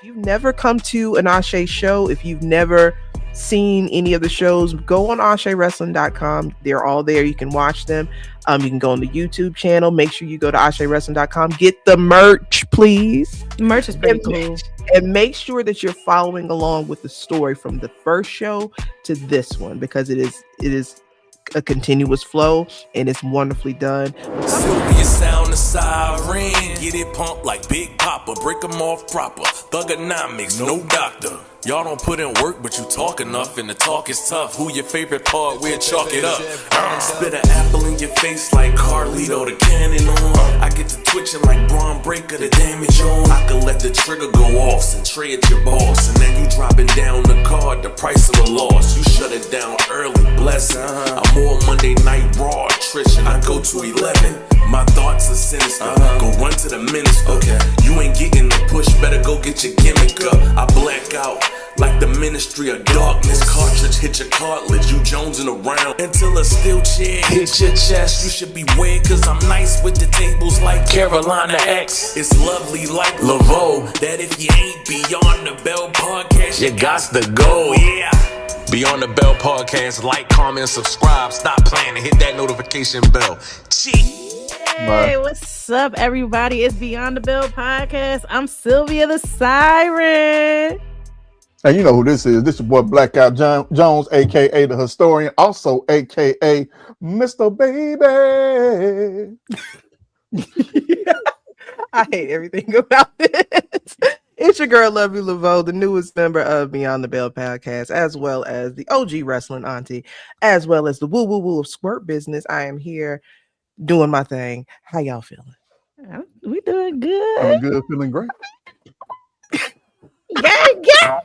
you've never come to an ASÉ show, if you've never seen any of the shows, go on ASÉWrestling.com. They're all there. You can watch them. You can go on the YouTube channel. Make sure you go to ASÉWrestling.com. Get the merch, please. The merch is pretty cool. And make sure that you're following along with the story from the first show to this one, because it is a continuous flow and it's wonderfully done. Sylvia sound the siren, get it pumped like Big Papa, break them off proper. Thugonomics, no doctor. Y'all don't put in work, but you talk enough, and the talk is tough. Who your favorite part? We'll chalk it up. Spit an apple in your face like Carlito, the cannon on. I get to twitching like Braun Breaker, the damage on. I can let the trigger go off and trade your boss, and then you dropping down the card, the price of a loss. You shut it down early, blessing. I'm more Monday Night Raw attrition. I go to 11. My thoughts are sinister. Go run to the minister. Okay. You ain't getting the push, better go get your gimmick up. I black out like the Ministry of Darkness. Cartridge hit your cartilage, you jonesing around until a steel chair hit your chest. You should be weird, cause I'm nice with the tables like Carolina X. It's lovely like Laveau, that if you ain't Beyond the Bell podcast, you gots to go, yeah. Beyond the Bell podcast, like, comment, subscribe, stop playing and hit that notification bell. Cheat. Hey, what's up, everybody? It's Beyond the Bell podcast. I'm Sylvia The Siren. And you know who this is. This is your boy Blackout Jones, a.k.a. the historian, also a.k.a. Mr. Baby. I hate everything about this. It's your girl, Lovely Laveau, the newest member of Beyond the Bell podcast, as well as the OG wrestling auntie, as well as the woo-woo-woo of squirt business. I am here doing my thing. How y'all feeling? We doing good. I'm good, feeling great. Yeah.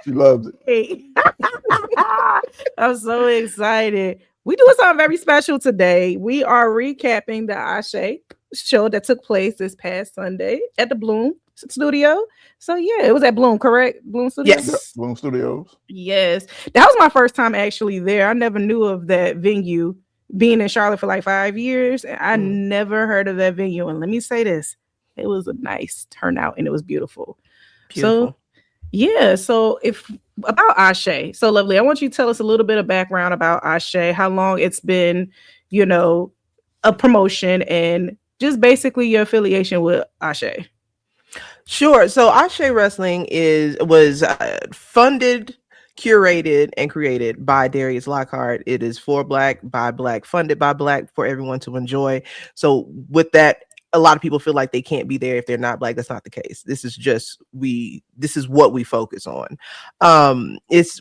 She loves it. Hey. I'm so excited. We doing something very special today. We are recapping the ASÉ show that took place this past Sunday at the Blume Studio. So yeah, it was at Blume, correct? Blume Studios? Yes. Blume Studios. Yes. That was my first time actually there. I never knew of that venue, being in Charlotte for like 5 years. I never heard of that venue. And let me say this, it was a nice turnout and it was beautiful. So yeah, so if about ASÉ, so Lovely, I want you to tell us a little bit of background about ASÉ, how long it's been, you know, a promotion, and just basically your affiliation with ASÉ. Sure. So ASÉ Wrestling was funded, curated, and created by Darius Lockhart. It is for Black, by Black, funded by Black, for everyone to enjoy. So with that, a lot of people feel like they can't be there if they're not Black. That's not the case. This is just this is what we focus on.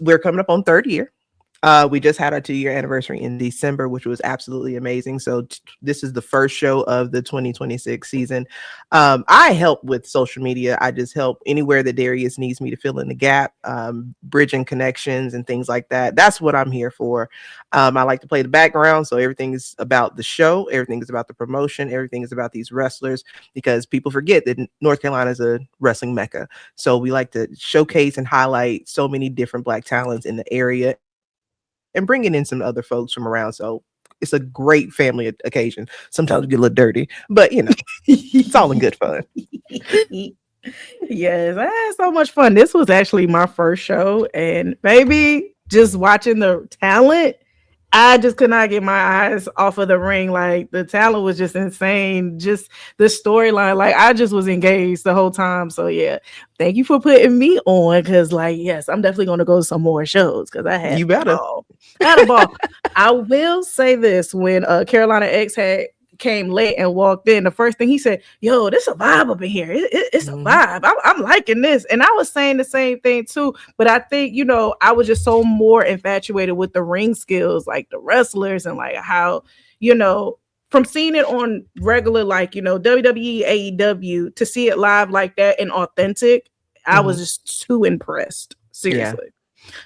We're coming up on third year. We just had our 2-year anniversary in December, which was absolutely amazing. So this is the first show of the 2026 season. I help with social media. I just help anywhere that Darius needs me to fill in the gap, bridging connections and things like that. That's what I'm here for. I like to play the background. So everything is about the show. Everything is about the promotion. Everything is about these wrestlers, because people forget that North Carolina is a wrestling mecca. So we like to showcase and highlight so many different Black talents in the area, and bringing in some other folks from around. So it's a great family occasion. Sometimes we get a little dirty, but you know, it's all in good fun. Yes, I had so much fun. This was actually my first show, and baby, just watching the talent, I just could not get my eyes off of the ring. Like, the talent was just insane. Just the storyline, like, I just was engaged the whole time. So yeah, thank you for putting me on, because like, yes, I'm definitely going to go to some more shows, because I had a ball. I will say this, when Carolina X came late and walked in, the first thing he said, yo, there's a vibe up in here. It's a vibe. I'm liking this. And I was saying the same thing too, but I think, you know, I was just so more infatuated with the ring skills, like the wrestlers, and like how, you know, from seeing it on regular, like, you know, WWE, AEW, to see it live like that and authentic, I was just too impressed. Seriously. Yeah.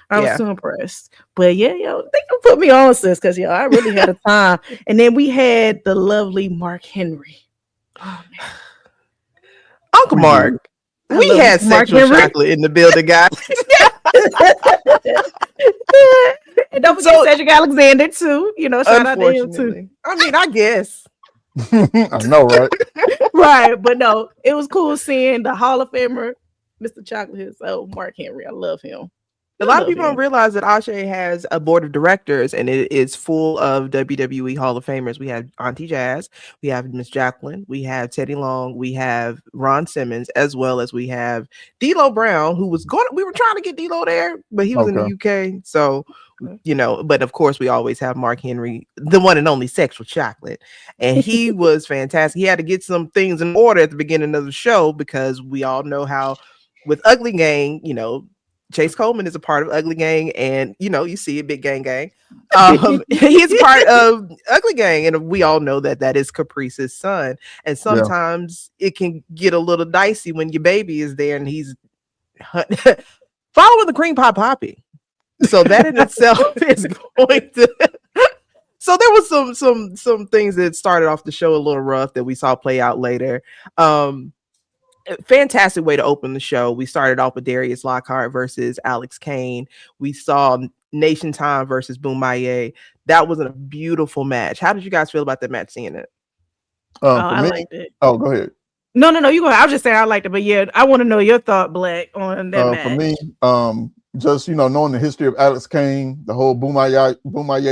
I was so impressed. But yeah, they can put me on, sis, because I really had a time. And then we had the lovely Mark Henry. Oh man. Uncle Mark. We had sexual chocolate in the building, guys. And don't forget Cedric Alexander too. You know, shout out to him too. I mean, I guess. I know, right? Right, but no, it was cool seeing the Hall of Famer Mr. Chocolate. So Mark Henry, I love him. A lot of people don't realize that ASÉ has a board of directors, and it is full of WWE Hall of Famers. We have Auntie Jazz, we have Miss Jacqueline, we have Teddy Long, we have Ron Simmons, as well as we have D'Lo Brown, who was going. We were trying to get D'Lo there, but he was in the UK. So, but of course, we always have Mark Henry, the one and only Sexual Chocolate, and he was fantastic. He had to get some things in order at the beginning of the show because we all know how with Ugly Gang, Chase Coleman is a part of Ugly Gang, and you see it, Big Gang Gang. He's part of Ugly Gang, and we all know that is Caprice's son. And sometimes it can get a little dicey when your baby is there and he's following the cream pie poppy. So that in itself is going to. So there was some things that started off the show a little rough that we saw play out later. Fantastic way to open the show. We started off with Darius Lockhart versus Alex Kane. We saw Nation Time versus Blume. That was a beautiful match. How did you guys feel about that match, seeing it? I liked it. Oh, go ahead. No, you go. I was just saying I liked it, but yeah, I want to know your thought, Black, on that match. For me, just knowing the history of Alex Kane, the whole Blume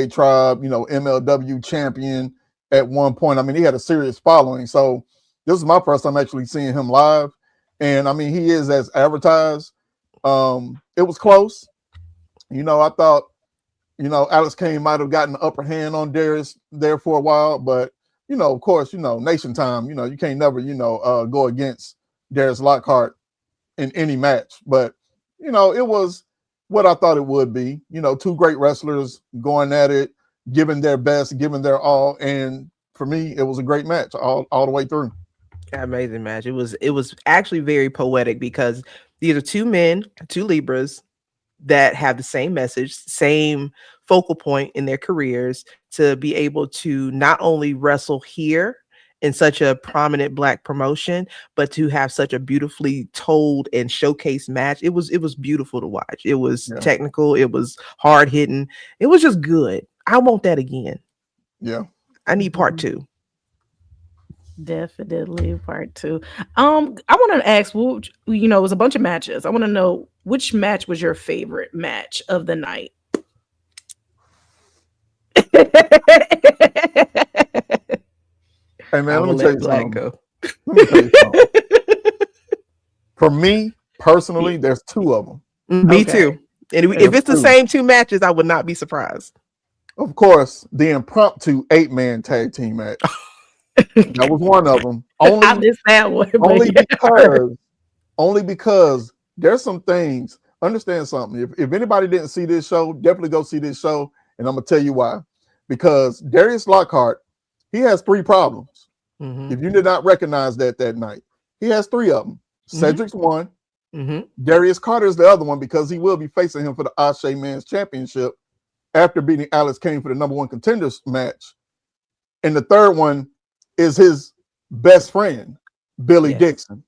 tribe, MLW champion at one point. I mean, he had a serious following, so. This is my first time actually seeing him live. And I mean, he is as advertised. It was close. I thought, Alex Kane might have gotten the upper hand on Darius there for a while. But, of course, Nation Time, you can't never, go against Darius Lockhart in any match. But, it was what I thought it would be. Two great wrestlers going at it, giving their best, giving their all. And for me, it was a great match all the way through. Amazing match. It was actually very poetic because these are two men, two Libras that have the same message, same focal point in their careers to be able to not only wrestle here in such a prominent Black promotion, but to have such a beautifully told and showcased match. It was beautiful to watch. It was technical. It was hard hitting. It was just good. I want that again. Yeah. I need part 2. Definitely part 2. I want to ask, it was a bunch of matches. I want to know which match was your favorite match of the night. Hey man, let me tell you something. For me personally, there's 2 of them. Me too. And if it's the same 2 matches, I would not be surprised. Of course, the impromptu 8-man tag team match. That was one of them. I missed that one. Only because there's some things. Understand something. If anybody didn't see this show, definitely go see this show. And I'm gonna tell you why. Because Darius Lockhart, he has 3 problems. Mm-hmm. If you did not recognize that night, he has 3 of them. Mm-hmm. Cedric's one. Mm-hmm. Darius Carter is the other one because he will be facing him for the ASÉ Men's Championship after beating Alex Kane for the number 1 contenders match. And the third one is his best friend, Billy Dixon.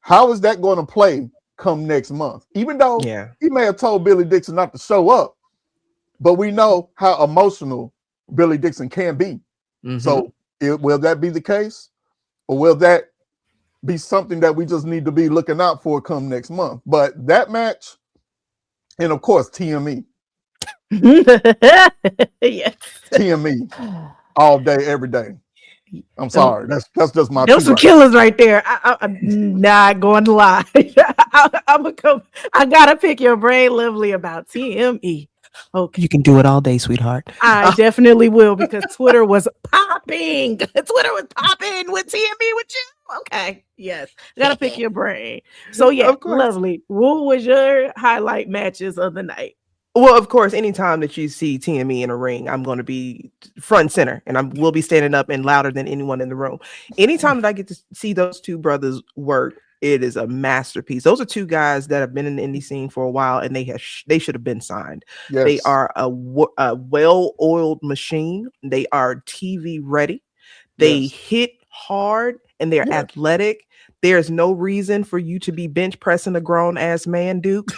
How is that going to play come next month? Even though he may have told Billy Dixon not to show up, but we know how emotional Billy Dixon can be. Mm-hmm. So will that be the case? Or will that be something that we just need to be looking out for come next month? But that match, and of course, TME. Yes. TME all day, every day. I'm sorry. That's just my. Those some killers right there. I'm not going to lie. I gotta pick your brain, Lovely, about TME. Okay, you can do it all day, sweetheart. I definitely will because Twitter was popping. Twitter was popping with TME with you. Okay, yes, I gotta pick your brain. So yeah, Lovely. What was your highlight matches of the night? Well, of course, anytime that you see TME in a ring, I'm going to be front and center, and we'll be standing up and louder than anyone in the room. Anytime that I get to see those 2 brothers work, it is a masterpiece. Those are 2 guys that have been in the indie scene for a while, and they should have been signed. Yes. They are a well-oiled machine. They are TV ready. They hit hard, and they're athletic. There's no reason for you to be bench pressing a grown-ass man, Duke.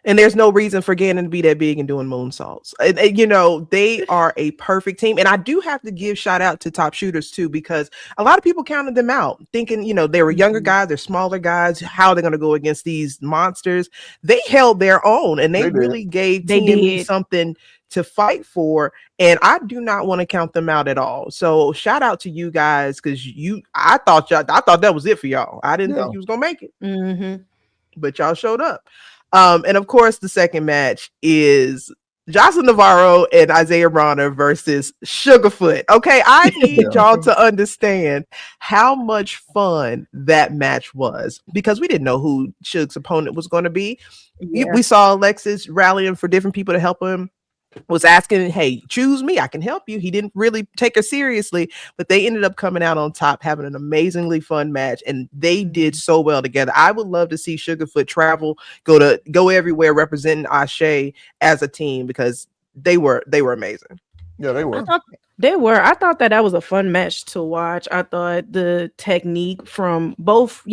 And there's no reason for Gannon to be that big and doing moonsaults. You know, they are a perfect team. And I do have to give shout out to Top Shooters too, because a lot of people counted them out thinking, you know, they were younger guys, they're smaller guys. How are they going to go against these monsters? They held their own and they really gave TME something to fight for. And I do not want to count them out at all. So shout out to you guys, because I thought that was it for y'all. I didn't think you was going to make it. But y'all showed up. And of course, the second match is Jocelyn Navarro and Isaiah Bronner versus Sugarfoot. Okay, I need y'all to understand how much fun that match was, because we didn't know who Suge's opponent was going to be. We saw Alexis rallying for different people to help him, was asking, hey, choose me, I can help you. He didn't really take her seriously, but they ended up coming out on top, having an amazingly fun match, and they did so well together. I would love to see Sugarfoot travel, go everywhere representing ASÉ as a team, because they were amazing. Yeah, they were. I thought that was a fun match to watch. I thought the technique from both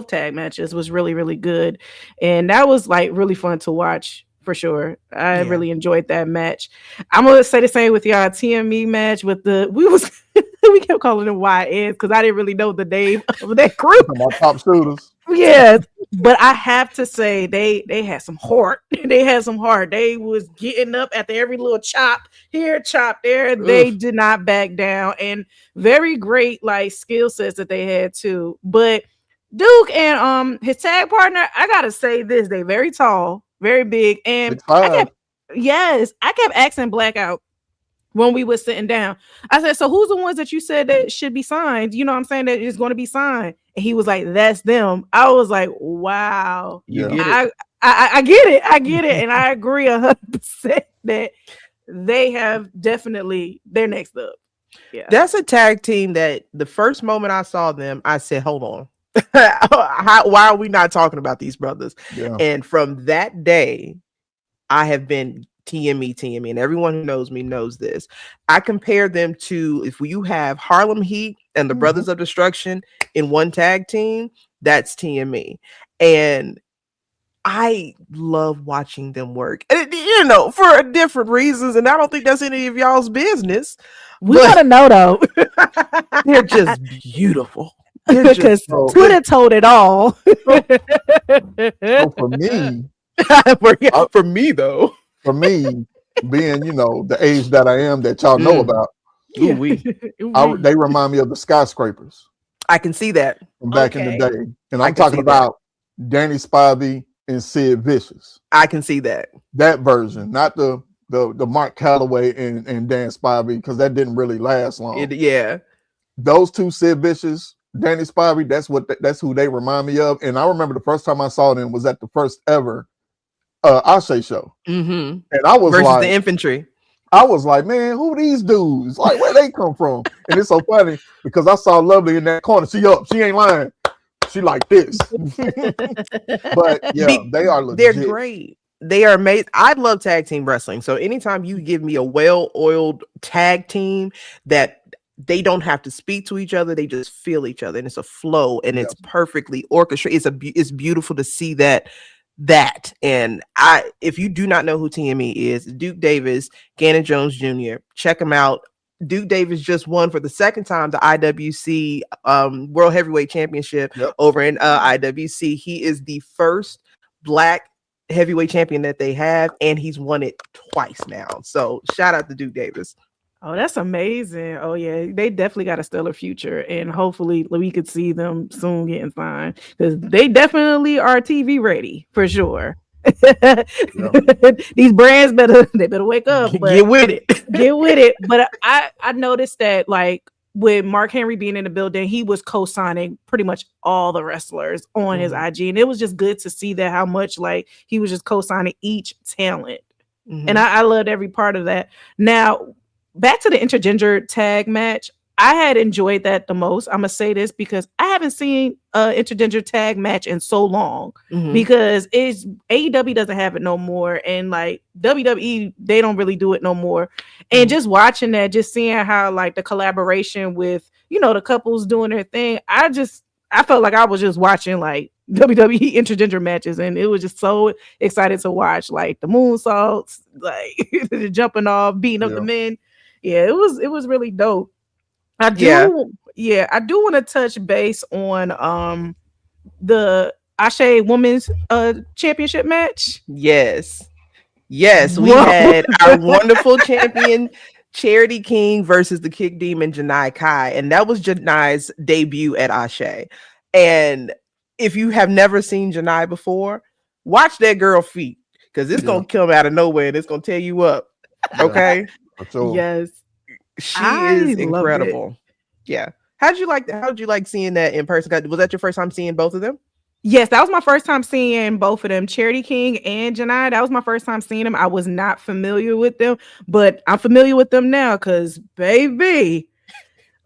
tag matches was really, really good, and that was like really fun to watch. For sure. I really enjoyed that match. I'm gonna say the same with y'all TME match with we kept calling them YNs because I didn't really know the name of that group. My Top Shooters. Yes, but I have to say they had some heart. They had some heart. They was getting up after every little chop here, chop there. They did not back down, and very great like skill sets that they had too. But Duke and his tag partner, I gotta say this, they very tall, very big, and I kept asking Blackout when we were sitting down. I said, so who's the ones that you said that should be signed? You know what I'm saying, that is going to be signed? And he was like, that's them. I was like, wow. You get it. I get it. And I agree 100% that they have definitely, they're next up. Yeah. That's a tag team that the first moment I saw them, I said, hold on. Why are we not talking about these brothers? And from that day, I have been TME, and everyone who knows me knows this. I compare them to, if you have Harlem Heat and the Brothers of Destruction in one tag team, that's TME. And I love watching them work, you know, for different reasons, and I don't think that's any of y'all's business. We gotta know though. They're just beautiful. Because Twitter told it all. So for me though, being, you know, the age that I am, that y'all know about, they remind me of the Skyscrapers. I can see that from back in the day, and I'm talking about Danny Spivey and Sid Vicious. I can see that version, not the Mark Calloway and Dan Spivey, because that didn't really last long. Those two, Sid Vicious, Danny Spivey, that's who they remind me of. And I remember the first time I saw them was at the first ever ASÉ show. And I was versus the Infantry. I was like, man, who these dudes? Like, where they come from? And it's so funny because I saw Lovely in that corner. She ain't lying. She like this. But yeah, they are legit. They're great. They are amazing. I love tag team wrestling. So anytime you give me a well-oiled tag team that they don't have to speak to each other, they just feel each other, and it's a flow, and it's perfectly orchestrated. It's beautiful to see that. And if you do not know who TME is, Duke Davis, Gannon Jones Jr., check him out. Duke Davis just won for the second time the IWC World Heavyweight Championship over in IWC. He is the first Black heavyweight champion that they have, and he's won it twice now. So shout out to Duke Davis. Oh, that's amazing. Oh, yeah. They definitely got a stellar future. And hopefully we could see them soon getting signed, because they definitely are TV ready for sure. These brands better wake up. But get with it. But I noticed that, like, with Mark Henry being in the building, he was co-signing pretty much all the wrestlers on his IG. And it was just good to see that, how much like he was just co-signing each talent. And I loved every part of that. Now, back to the intergender tag match, I had enjoyed that the most. I'm gonna say this because I haven't seen an intergender tag match in so long, because AEW doesn't have it no more, and like WWE, they don't really do it no more. And just watching that, just seeing how like the collaboration with, you know, the couples doing their thing, I felt like I was just watching like WWE intergender matches, and it was just so excited to watch, like the moonsaults, like the jumping off, beating up the men. Yeah, it was really dope. I do want to touch base on the ASÉ Women's Championship match. Yes, we Whoa. had our wonderful champion Charity King versus the Kick Demon Janai Kai, and that was Janai's debut at ASÉ. And if you have never seen Janai before, watch that girl feet, because it's gonna come out of nowhere and it's gonna tear you up. Okay. Yes, she is incredible. Yeah. How'd you like seeing that in person? Was that your first time seeing both of them? Yes, that was my first time seeing both of them, Charity King and Janai. That was my first time seeing them. I was not familiar with them, but I'm familiar with them now because, baby,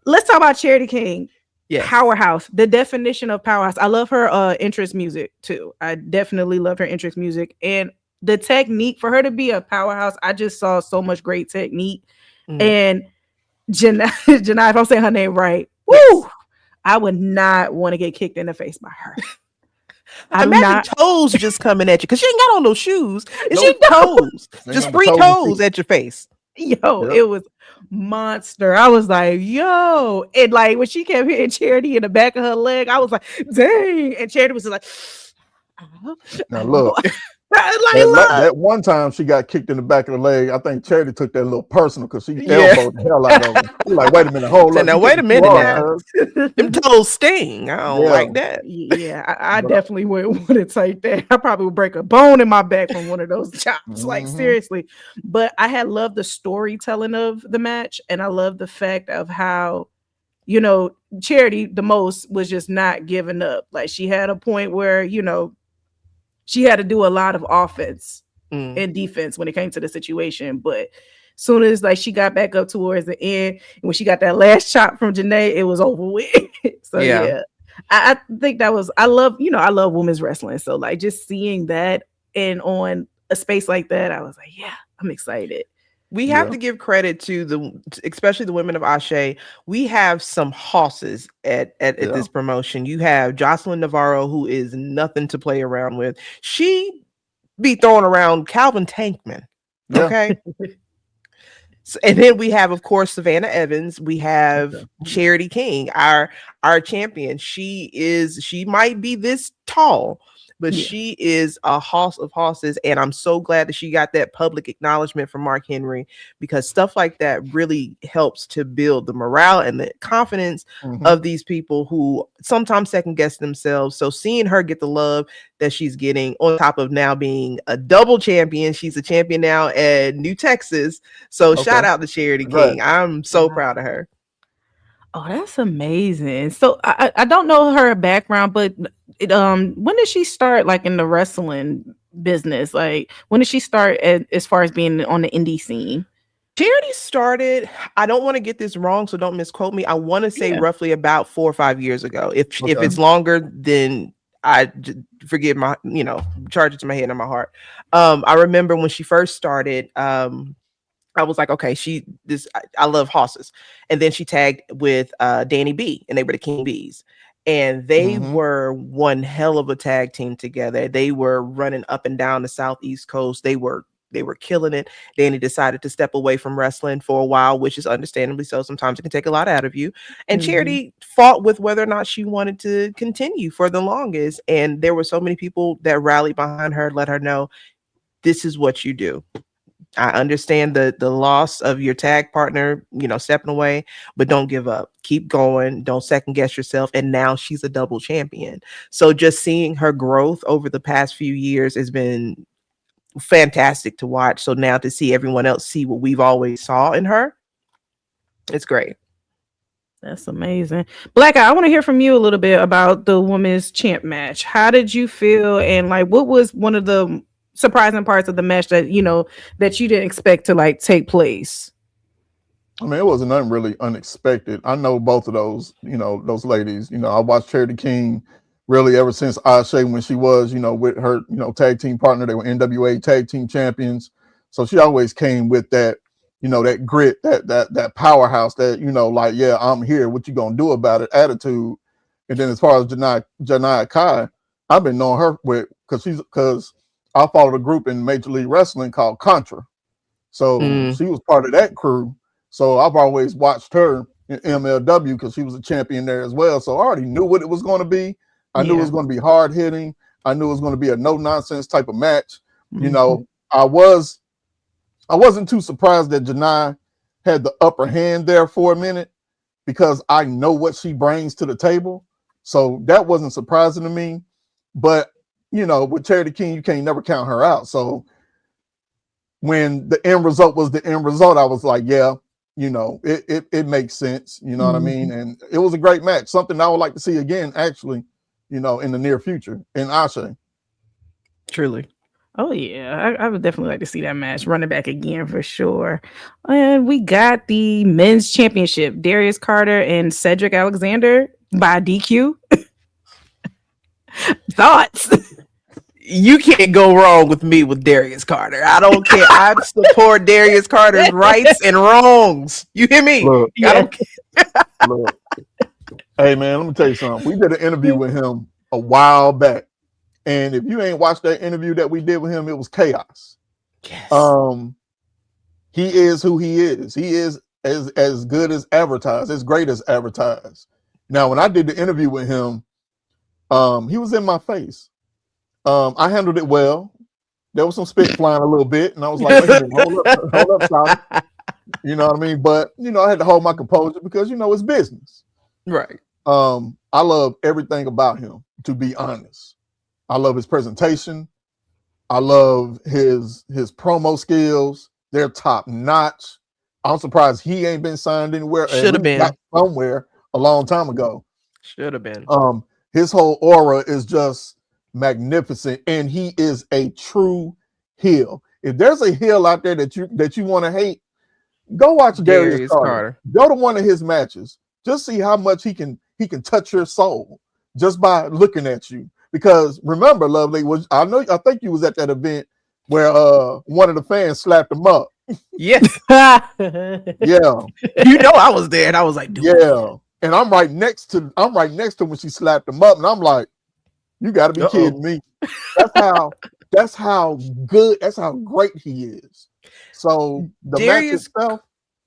let's talk about Charity King. Yes. Powerhouse, the definition of powerhouse. I love her entrance music too. I definitely love her entrance music, and the technique for her to be a powerhouse. I just saw so much great technique. And Janai, if I'm saying her name right, woo, I would not want to get kicked in the face by her. Imagine toes just coming at you, because she ain't got on no shoes. It's your toes. Just 3 toes at your face. Yo, it was monster. I was like, yo. And like when she kept hitting Charity in the back of her leg, I was like, dang. And Charity was just like, now look. That one time she got kicked in the back of the leg, I think Charity took that a little personal because she elbowed the hell out of him. She's like, wait a minute, hold on. Now wait a minute now. Them toes sting. I don't like that. Yeah, I definitely wouldn't want to take that. I probably would break a bone in my back from one of those chops. Like seriously. But I had loved the storytelling of the match, and I love the fact of how, you know, Charity the most was just not giving up. Like she had a point where, you know, she had to do a lot of offense and defense when it came to the situation. But soon as like she got back up towards the end, and when she got that last chop from Janai, it was over with. So yeah. I think that was, I love women's wrestling. So like just seeing that and on a space like that, I was like, yeah, I'm excited. We have to give credit to especially the women of ASÉ. We have some hosses at this promotion. You have Jocelyn Navarro, who is nothing to play around with. She be throwing around Calvin Tankman. Okay. And then we have, of course, Savannah Evans. We have Charity King, our champion. She might be this tall, but she is a hoss of hosses, and I'm so glad that she got that public acknowledgement from Mark Henry, because stuff like that really helps to build the morale and the confidence of these people who sometimes second guess themselves. So seeing her get the love that she's getting, on top of now being a double champion, she's a champion now at New Texas. So shout out to Charity King. I'm so proud of her. Oh, that's amazing. So I don't know her background, but when did she start like in the wrestling business? Like when did she start as far as being on the indie scene? Charity started, I don't want to get this wrong, so don't misquote me. I want to say roughly about 4 or 5 years ago. If it's longer, then I forgive my, charge it to my head and my heart. I remember when she first started, I was like, okay, I love hosses. And then she tagged with Danny B, and they were the King Bees. And they were one hell of a tag team together. They were running up and down the Southeast coast. They were killing it. Danny decided to step away from wrestling for a while, which is understandably so. Sometimes it can take a lot out of you. And Charity fought with whether or not she wanted to continue for the longest. And there were so many people that rallied behind her, let her know, this is what you do. I understand the loss of your tag partner, stepping away, but don't give up. Keep going. Don't second guess yourself. And now she's a double champion. So just seeing her growth over the past few years has been fantastic to watch. So now to see everyone else see what we've always saw in her, it's great. That's amazing. Blackout, I want to hear from you a little bit about the women's champ match. How did you feel? And like, what was one of the surprising parts of the match that that you didn't expect to like take place? I mean, it wasn't nothing really unexpected. I know both of those, those ladies. I watched Charity King really ever since ASÉ, when she was, with her, tag team partner. They were NWA tag team champions. So she always came with that, that grit, that powerhouse, that, like, yeah, I'm here. What you gonna do about it? Attitude. And then as far as Janai Kai, I've been knowing her with because I followed a group in Major League Wrestling called Contra. So she was part of that crew. So I've always watched her in MLW because she was a champion there as well. So I already knew what it was going to be. I knew it was going to be hard hitting. I knew it was going to be a no nonsense type of match. You know, I wasn't too surprised that Janai had the upper hand there for a minute because I know what she brings to the table. So that wasn't surprising to me. But, you know, with Charity King, you can't never count her out. So when the end result was the end result, I was like, yeah, you know, it makes sense. You know what I mean? And it was a great match. Something I would like to see again, actually, you know, in the near future in ASÉ. Truly. Oh yeah, I would definitely like to see that match running back again for sure. And we got the men's championship: Darius Carter and Cedric Alexander by DQ. Thoughts? You can't go wrong with me with Darius Carter. I don't care. I support Darius Carter's rights and wrongs. You hear me? Look, I don't care. Look. Hey man, let me tell you something. We did an interview with him a while back. And if you ain't watched that interview that we did with him, it was chaos. Yes. He is who he is. He is as good as advertised, as great as advertised. Now, when I did the interview with him, he was in my face. I handled it well. There was some spit flying a little bit, and I was like, wait a minute, hold up, Tommy. You know what I mean? But you know, I had to hold my composure because you know it's business. Right. I love everything about him, to be honest. I love his presentation. I love his promo skills. They're top notch. I'm surprised he ain't been signed anywhere. Should have been somewhere a long time ago. Should have been. His whole aura is just magnificent, and he is a true heel. If there's a heel out there that you want to hate, go watch Darius Carter. Go to one of his matches. Just see how much he can touch your soul just by looking at you. Because remember, Lovely, I think you was at that event where one of the fans slapped him up. Yes. Yeah. You know I was there and I was like, dude. Yeah. And I'm right next to when she slapped him up, and I'm like, you gotta be kidding me. That's how great he is. So the match itself.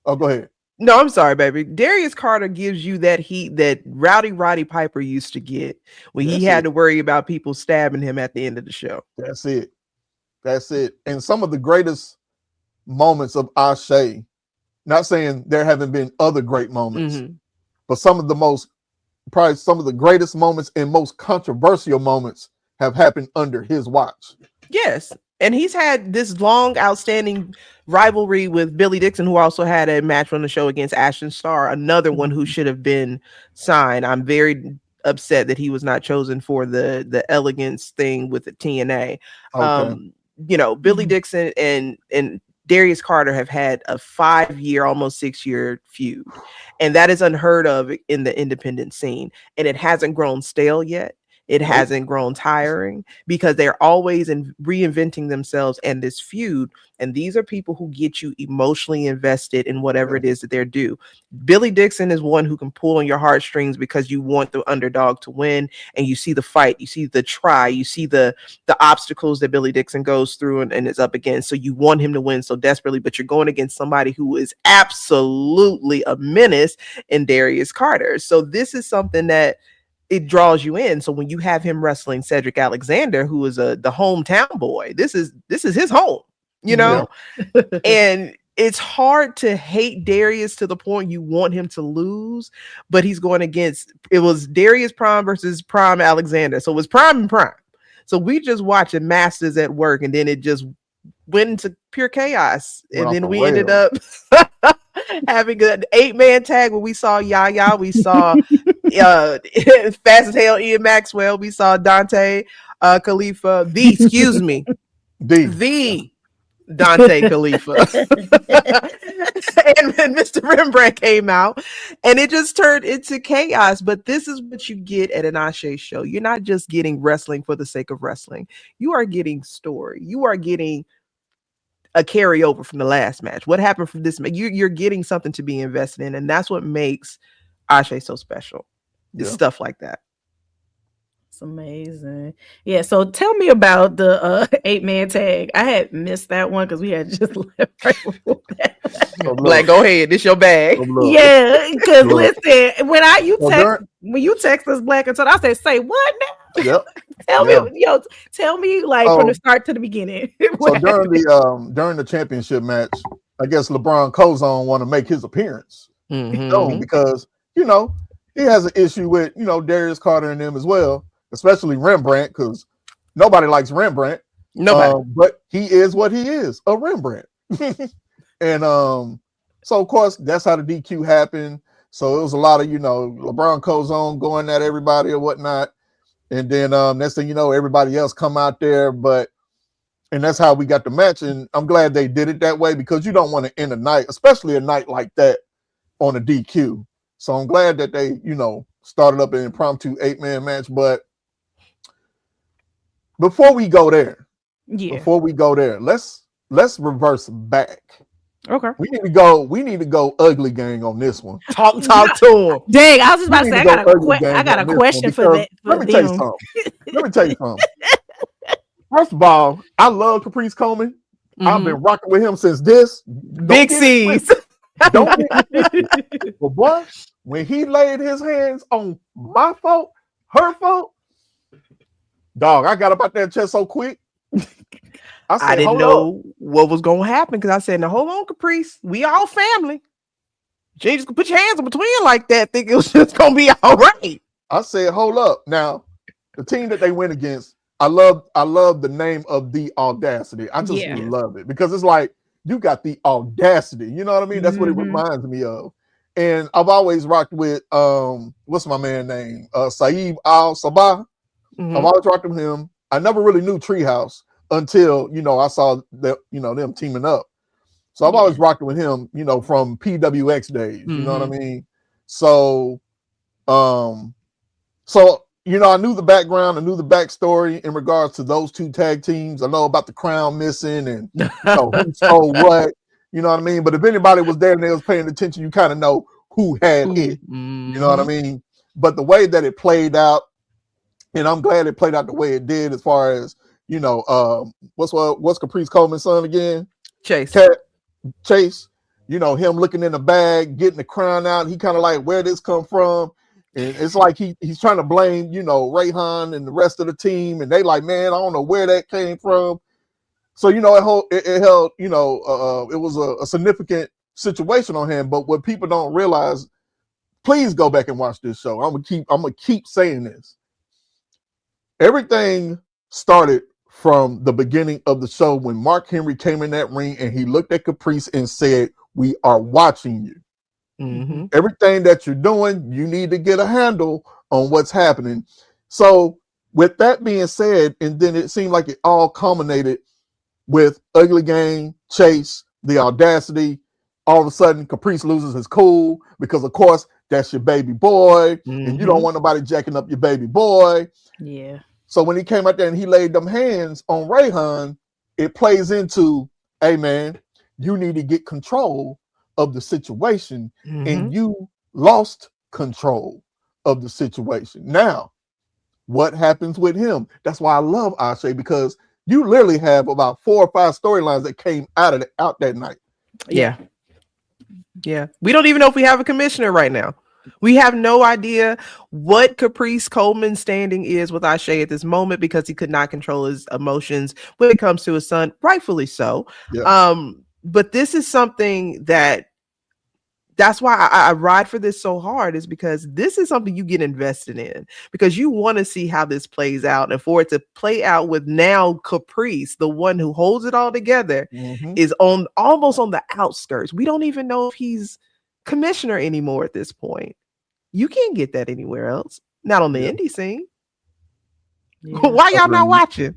Oh, go ahead. No, I'm sorry, baby. Darius Carter gives you that heat that Roddy Piper used to get when he had to worry about people stabbing him at the end of the show. That's it. And some of the greatest moments of ASÉ, not saying there haven't been other great moments, but some of the greatest moments and most controversial moments have happened under his watch. Yes. And he's had this long, outstanding rivalry with Billy Dixon, who also had a match on the show against Ashton Starr, another one who should have been signed. I'm very upset that he was not chosen for the elegance thing with the TNA. Okay. You know, Billy Dixon and Darius Carter have had a 5-year, almost 6-year feud. And that is unheard of in the independent scene. And it hasn't grown stale yet. It hasn't grown tiring because they're always reinventing themselves and this feud. And these are people who get you emotionally invested in whatever it is that they're due. Billy Dixon is one who can pull on your heartstrings because you want the underdog to win, and you see the fight, you see the try, you see the obstacles that Billy Dixon goes through and is up against. So you want him to win so desperately, but you're going against somebody who is absolutely a menace in Darius Carter. So this is something that it draws you in. So when you have him wrestling Cedric Alexander, who is the hometown boy, this is his home, you know? Yeah. And it's hard to hate Darius to the point you want him to lose, but he's going against, it was Darius Prime versus Prime Alexander. So it was Prime and Prime. So we just watching masters at work, and then it just went into pure chaos. And then we ended up having an 8-man tag where we saw Yaya, we saw Fast as Hell Ian Maxwell, we saw Dante Khalifa, the Dante Khalifa. and Mr. Rembrandt came out, and it just turned into chaos. But this is what you get at an ASÉ show. You're not just getting wrestling for the sake of wrestling. You are getting story. You are getting a carryover from the last match. What happened from this match? You're getting something to be invested in, and that's what makes ASÉ so special. It's stuff like that. It's amazing. Yeah, so tell me about the 8-man tag. I had missed that one because we had just left right before that. So Black, look, go ahead. This your bag. so look, Yeah, because look. listen, So during, when you text us Black and told I said, say what now? yep, Tell yeah. me, tell me like from the So start to the beginning. so What happened? during the championship match, I guess LeBron Cozone want to make his appearance. He don't, Mm-hmm. because you know he has an issue with Darius Carter and them as well, especially Rembrandt, because nobody likes Rembrandt. Nobody. But he is what he is, a Rembrandt. And so of course that's how the DQ happened. So it was a lot of LeBron Cozone going at everybody or whatnot, and then next thing you know, everybody else come out there, and that's how we got the match. And I'm glad they did it that way, because you don't want to end a night, especially a night like that, on a DQ. So I'm glad that they started up an impromptu 8-man match. But before we go there, Yeah. let's reverse back. Okay. We need to go ugly gang on this one. Talk to him. Dang, I was just about to We say need to go ugly I gang got on a this question one, for because that. For let me tell you them. something. Let me tell you something. First of all, I love Caprice Coleman. I've been rocking with him since this. Big C's. Don't get it twisted. But boy, when he laid his hands on my fault, her fault, dog, I got up out that chest so quick. I said, I didn't hold know what was going to happen, because I said, now hold on, Caprice. We all family. You ain't just put your hands in between like that, think it was just going to be all right. I said, hold up. Now, the team that they went against, I love the name of The Audacity. I just love it, because it's like, you got the audacity. You know what I mean? That's what it reminds me of. And I've always rocked with what's my man name? Saeed Al Sabah. I've always rocked with him. I never really knew Treehouse until I saw them teaming up. So I've always rocked with him, from PWX days. You know what I mean? So I knew the background, I knew the backstory in regards to those two tag teams. I know about the crown missing and who stole what, you know what I mean? But if anybody was there and they was paying attention, you kind of know who had it. You know what I mean? But the way that it played out, and I'm glad it played out the way it did, as far as what's Caprice Coleman's son again? Chase. Chase, him looking in the bag, getting the crown out. He kind of like, where this come from? And it's like he's trying to blame, Rayhan and the rest of the team. And they like, man, I don't know where that came from. So, it held, it was a significant situation on him. But what people don't realize, please go back and watch this show. I'm gonna keep saying this. Everything started from the beginning of the show when Mark Henry came in that ring and he looked at Caprice and said, we are watching you. Everything that you're doing, you need to get a handle on what's happening. So with that being said, and then it seemed like it all culminated with Ugly Gang, Chase, The Audacity. All of a sudden, Caprice loses his cool, because of course that's your baby boy, and you don't want nobody jacking up your baby boy. Yeah. So when he came out there and he laid them hands on Rayhan, it plays into, hey man, you need to get control of the situation, and you lost control of the situation. Now, what happens with him? That's why I love ASÉ, because you literally have about 4 or 5 storylines that came out that night. Yeah. We don't even know if we have a commissioner right now. We have no idea what Caprice Coleman's standing is with ASÉ at this moment, because he could not control his emotions when it comes to his son, rightfully so. Yeah. But this is something that's why I ride for this so hard, is because this is something you get invested in, because you want to see how this plays out, and for it to play out with now Caprice, the one who holds it all together, is almost on the outskirts. We don't even know if he's commissioner anymore at this point. You can't get that anywhere else, not on the indie scene. Why y'all not watching?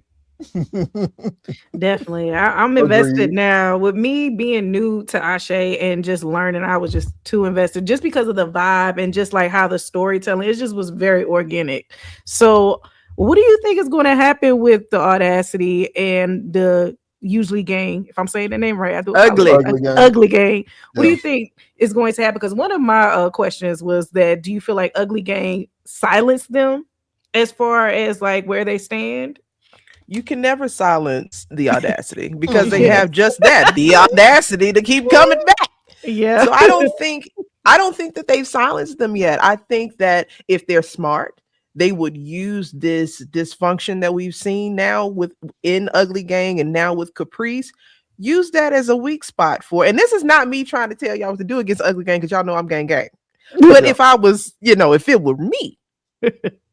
Definitely. I'm invested now. With me being new to ASÉ and just learning, I was just too invested, just because of the vibe and just like how the storytelling, it just was very organic. So what do you think is going to happen with the Audacity and the Usually Gang? If I'm saying the name right, Ugly Gang. What do you think is going to happen? Because one of my questions was that, do you feel like Ugly Gang silenced them As far as like where they stand. You can never silence the audacity because they Yeah. have just that, the audacity to keep coming back. Yeah. So I don't think that they've silenced them yet. I think that if they're smart, they would use this dysfunction that we've seen now with in Ugly Gang and now with Caprice, use that as a weak spot for. And this is not me trying to tell y'all what to do against Ugly Gang because y'all know I'm gang gang. But Yeah. if I was, if it were me,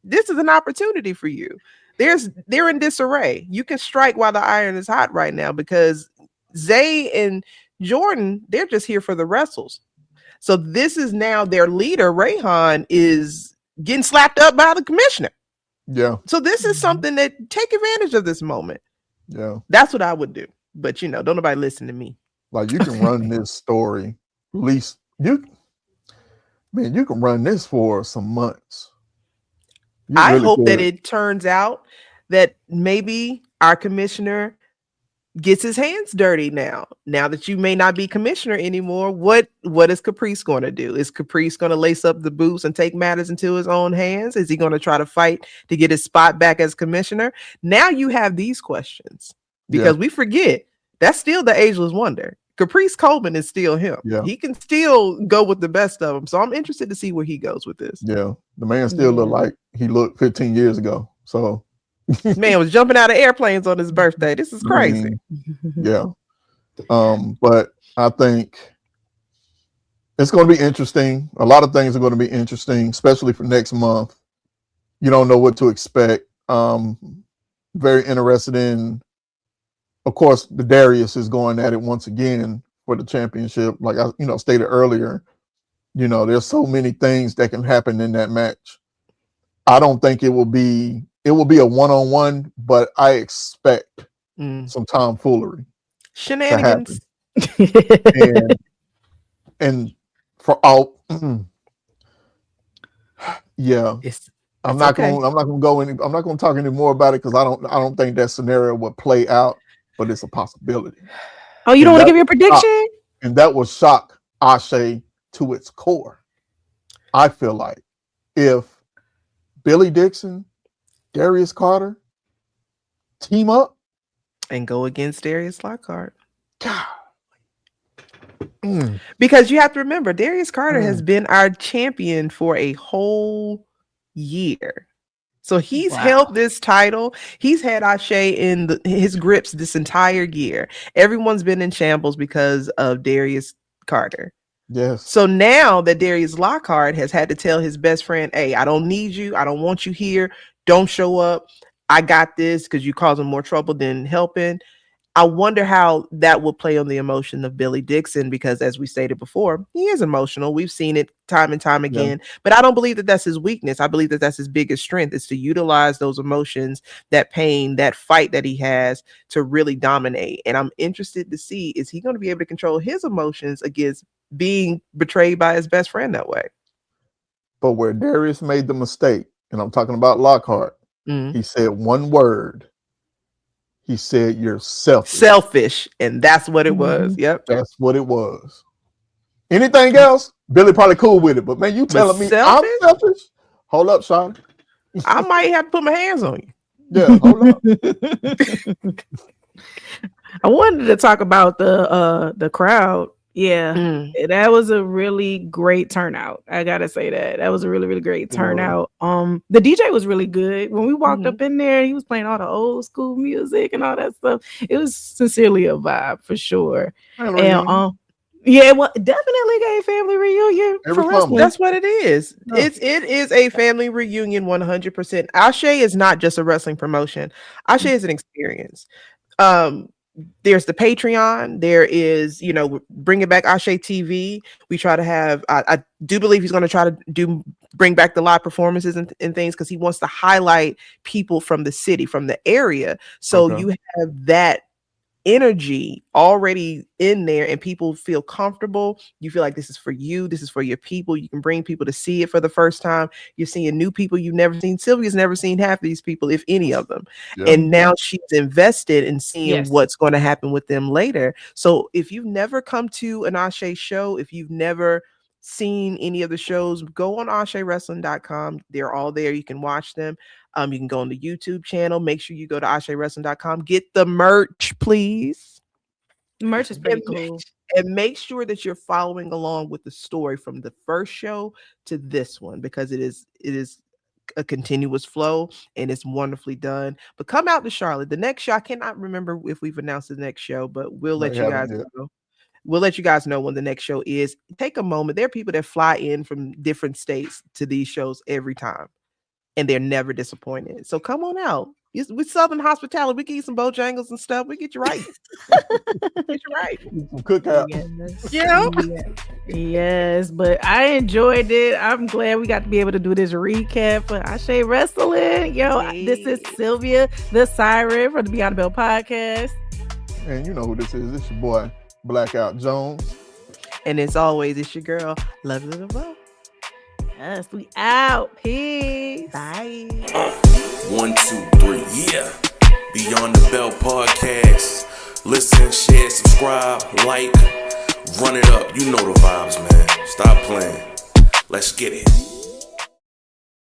this is an opportunity for you. They're in disarray. You can strike while the iron is hot right now because Zay and Jordan, they're just here for the wrestles. So this is now their leader, Rayhan, is getting slapped up by the commissioner. Yeah. So this is something that take advantage of this moment. Yeah. That's what I would do. But don't nobody listen to me. Like you can run this story, at least you can run this for some months. I hope that it turns out that maybe our commissioner gets his hands dirty now that you may not be commissioner anymore. What is Caprice going to do? Is Caprice going to lace up the boots and take matters into his own hands? Is he going to try to fight to get his spot back as commissioner? Now you have these questions because we forget that's still the ageless wonder. Caprice Coleman is still him. Yeah. He can still go with the best of them. So I'm interested to see where he goes with this. Yeah. The man still looked like he looked 15 years ago. So man was jumping out of airplanes on his birthday. This is crazy. Yeah. But I think it's going to be interesting. A lot of things are going to be interesting, especially for next month. You don't know what to expect. Very interested in, of course, the Darius is going at it once again for the championship. Like I, stated earlier, there's so many things that can happen in that match. I don't think it will be a one-on-one, but I expect some tomfoolery, shenanigans, and for all, yeah. I'm not going to talk any more about it because I don't think that scenario would play out, but it's a possibility. Oh, you don't want to give your prediction? And that will shock ASÉ to its core. I feel like if Billy Dixon, Darius Carter team up and go against Darius Lockhart. God. Because you have to remember, Darius Carter has been our champion for a whole year. So he's held this title. He's had ASÉ in his grips this entire year. Everyone's been in shambles because of Darius Carter. Yes. So now that Darius Lockhart has had to tell his best friend, hey, I don't need you. I don't want you here. Don't show up. I got this because you're causing more trouble than helping. I wonder how that will play on the emotion of Billy Dixon, because as we stated before, he is emotional. We've seen it time and time again, but I don't believe that that's his weakness. I believe that that's his biggest strength, is to utilize those emotions, that pain, that fight that he has to really dominate. And I'm interested to see, is he going to be able to control his emotions against being betrayed by his best friend that way? But where Darius made the mistake, and I'm talking about Lockhart, he said one word. He said, you're selfish. Selfish. And that's what it was. Yep. That's what it was. Anything else? Billy probably cool with it. But man, you telling me I'm selfish? Hold up, Sean. I might have to put my hands on you. Yeah, hold up. I wanted to talk about the crowd. Yeah, that was a really great turnout. I gotta say that was a really, really great turnout. The DJ was really good. When we walked up in there, he was playing all the old school music and all that stuff. It was sincerely a vibe for sure. And yeah, well, definitely a family reunion for wrestling. That's what it is. It is a family reunion 100%. ASÉ is not just a wrestling promotion. ASÉ is an experience. There's the Patreon. There is, bringing back ASÉ TV. We try to have, I do believe he's going to try to bring back the live performances and things, because he wants to highlight people from the city, from the area. So you have that energy already in there and people feel comfortable. You feel like this is for you. This is for your people. You can bring people to see it for the first time. You're seeing new people you've never seen. Sylvia's never seen half of these people, if any of them. And now she's invested in seeing what's going to happen with them later. So if you've never come to an ASÉ show, if you've never seen any of the shows, go on ASÉWrestling.com. They're all there. You can watch them. You can go on the YouTube channel. Make sure you go to ASÉWrestling.com. Get the merch, please. The merch is pretty cool. And make sure that you're following along with the story from the first show to this one, because it is a continuous flow and it's wonderfully done. But come out to Charlotte. The next show, I cannot remember if we've announced the next show, but we'll let you guys know. We'll let you guys know when the next show is. Take a moment. There are people that fly in from different states to these shows every time, and they're never disappointed. So come on out. With Southern hospitality, we can eat some Bojangles and stuff. We get you right. Get you right. Some cookout. Yes. Yeah. Yes, but I enjoyed it. I'm glad we got to be able to do this recap for ASÉ Wrestling. Yo, This is Sylvia The Siren from the Beyond the Bell podcast. And you know who this is. It's your boy, Blackout Jones. And as always, it's your girl, Lovely Laveau. Yes, we out. Peace. Bye.